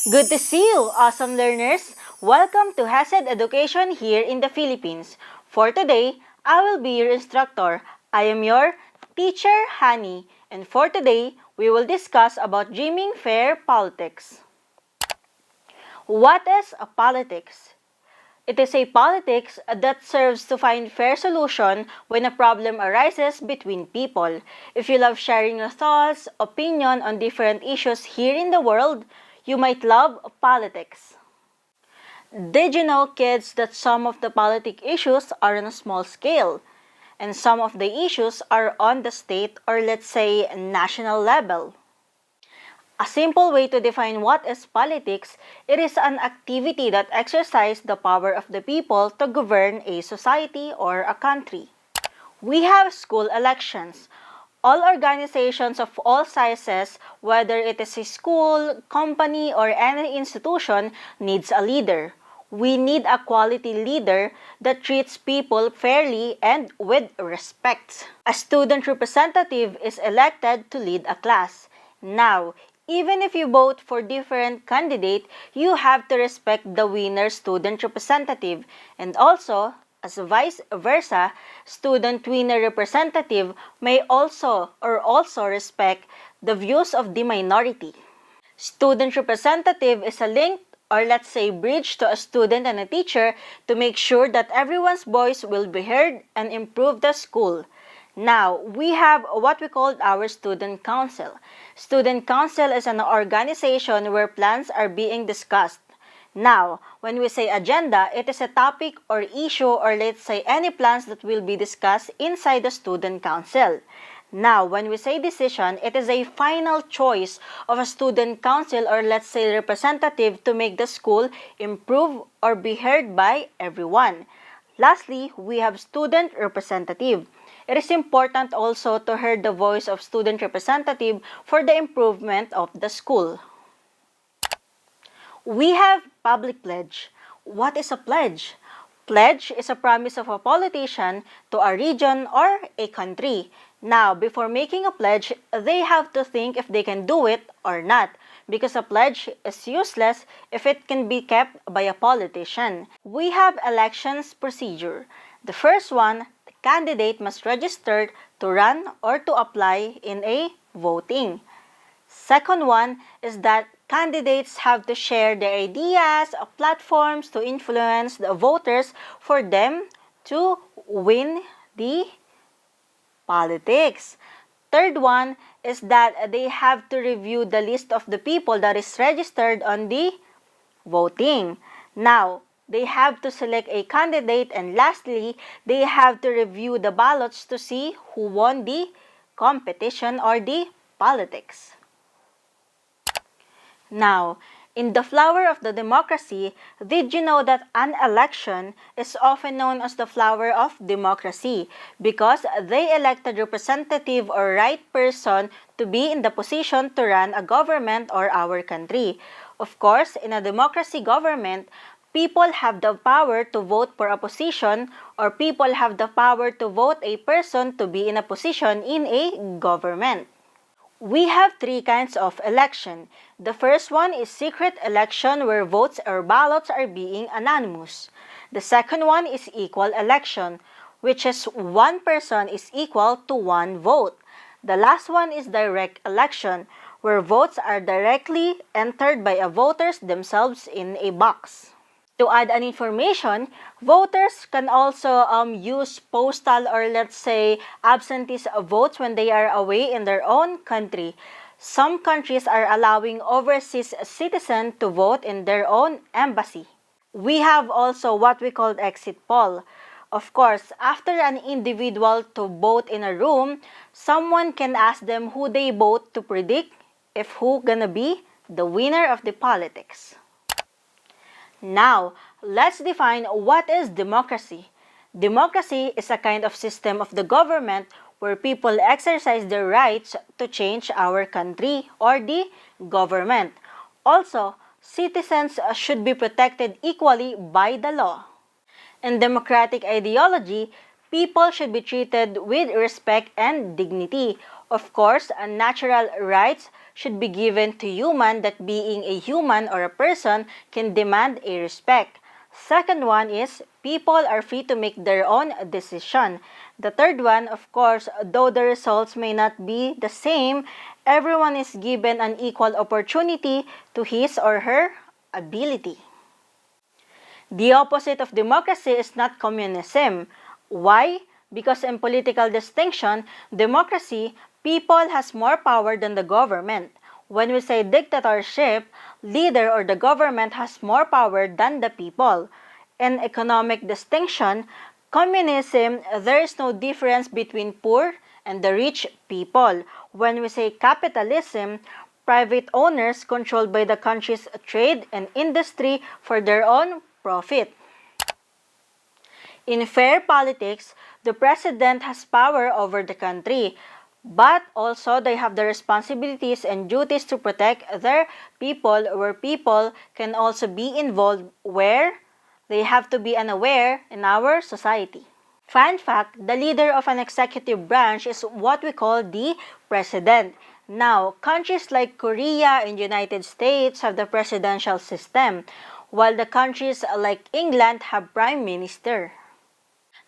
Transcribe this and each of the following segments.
Good to see you, awesome learners! Welcome to HACED Education here in the Philippines. For today, I will be your instructor. I am your teacher, Hani. And for today, we will discuss about dreaming fair politics. What is a politics? It is a politics that serves to find fair solution when a problem arises between people. If you love sharing your thoughts, opinion on different issues here in the world, you might love politics. Did you know, kids, that some of the politic issues are on a small scale, and some of the issues are on the state or let's say national level? A simple way to define what is politics, it is an activity that exercises the power of the people to govern a society or a country. We have school elections. All organizations of all sizes, whether it is a school, company, or any institution, needs a leader. We need a quality leader that treats people fairly and with respect. A student representative is elected to lead a class. Now, even if you vote for different candidate, you have to respect the winner student representative, and also as vice versa, student winner representative may also respect the views of the minority. Student representative is a link or let's say bridge to a student and a teacher to make sure that everyone's voice will be heard and improve the school. Now, we have what we call our student council. Student council is an organization where plans are being discussed. Now, when we say agenda, it is a topic or issue or let's say any plans that will be discussed inside the student council. Now, when we say decision, it is a final choice of a student council or let's say representative to make the school improve or be heard by everyone. Lastly, we have student representative. It is important also to hear the voice of student representative for the improvement of the school. We have public pledge. What is a pledge? Pledge is a promise of a politician to a region or a country. Now, before making a pledge, they have to think if they can do it or not, because a pledge is useless if it can be kept by a politician. We have elections procedure. The first one, the candidate must register to run or to apply in a voting. Second one is that candidates have to share their ideas, platforms to influence the voters for them to win the politics. Third one is that they have to review the list of the people that is registered on the voting. Now, they have to select a candidate, and lastly, they have to review the ballots to see who won the competition or the politics. Now, in the flower of the democracy, did you know that an election is often known as the flower of democracy because they elected representative or right person to be in the position to run a government or our country. Of course, in a democracy government, people have the power to vote for a position or people have the power to vote a person to be in a position in a government. We have three kinds of election. The first one is secret election where votes or ballots are being anonymous. The second one is equal election, which is one person is equal to one vote. The last one is direct election, where votes are directly entered by a voters themselves in a box. To add an information, voters can also use postal or let's say absentee votes when they are away in their own country. Some countries are allowing overseas citizens to vote in their own embassy. We have also what we call exit poll. Of course, after an individual to vote in a room, someone can ask them who they vote to predict if who gonna be the winner of the politics. Now, let's define what is democracy. Democracy is a kind of system of the government where people exercise their rights to change our country or the government. Also, citizens should be protected equally by the law. In democratic ideology, people should be treated with respect and dignity. Of course, natural rights should be given to human that being a human or a person can demand a respect. Second one is people are free to make their own decision. The third one, of course, though the results may not be the same, everyone is given an equal opportunity to his or her ability. The opposite of democracy is not communism. Why? Because in political distinction, democracy, people has more power than the government. When we say dictatorship, leader or the government has more power than the people. In economic distinction, communism, there is no difference between poor and the rich people. When we say capitalism, private owners controlled by the country's trade and industry for their own profit. In fair politics, the president has power over the country, but also they have the responsibilities and duties to protect their people, where people can also be involved where they have to be unaware in our society. Fun fact, the leader of an executive branch is what we call the president. Now, countries like Korea and United States have the presidential system, while the countries like England have prime minister.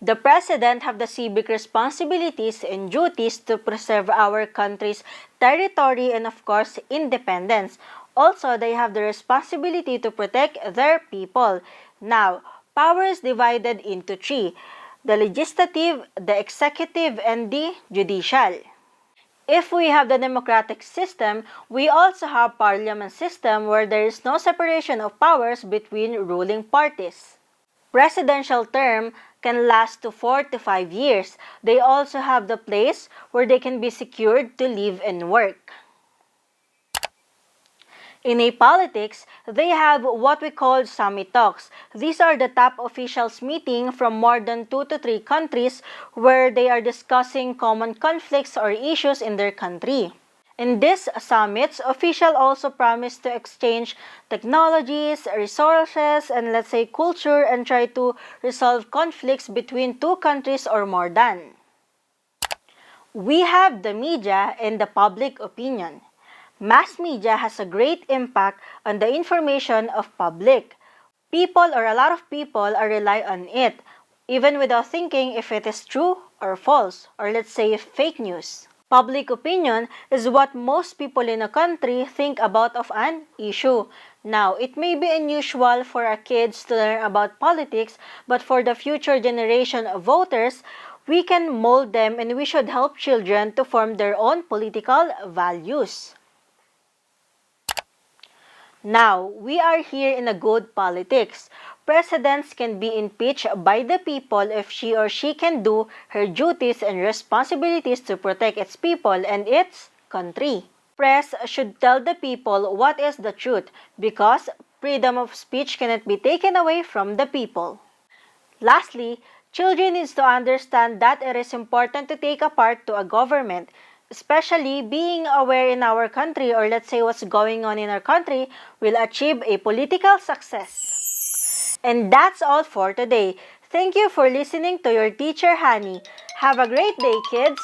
The president have the civic responsibilities and duties to preserve our country's territory and of course independence. Also, they have the responsibility to protect their people. Now, power is divided into three: the legislative, the executive, and the judicial. If we have the democratic system, we also have parliament system where there is no separation of powers between ruling parties. Presidential term can last to 4 to 5 years. They also have the place where they can be secured to live and work. In a politics, they have what we call summit talks. These are the top officials meeting from more than 2 to 3 countries where they are discussing common conflicts or issues in their country. In these summits, officials also promise to exchange technologies, resources, and let's say culture and try to resolve conflicts between two countries or more than. We have the media and the public opinion. Mass media has a great impact on the information of public. People or a lot of people are rely on it, even without thinking if it is true or false, or let's say fake news. Public opinion is what most people in a country think about of an issue. Now, it may be unusual for our kids to learn about politics, but for the future generation of voters, we can mold them and we should help children to form their own political values. Now, we are here in a good politics. Presidents can be impeached by the people if she or she can do her duties and responsibilities to protect its people and its country. Press should tell the people what is the truth because freedom of speech cannot be taken away from the people. Lastly, children needs to understand that it is important to take a part to a government, especially being aware in our country or let's say what's going on in our country will achieve a political success. And that's all for today. Thank you for listening to your teacher, Honey. Have a great day, kids!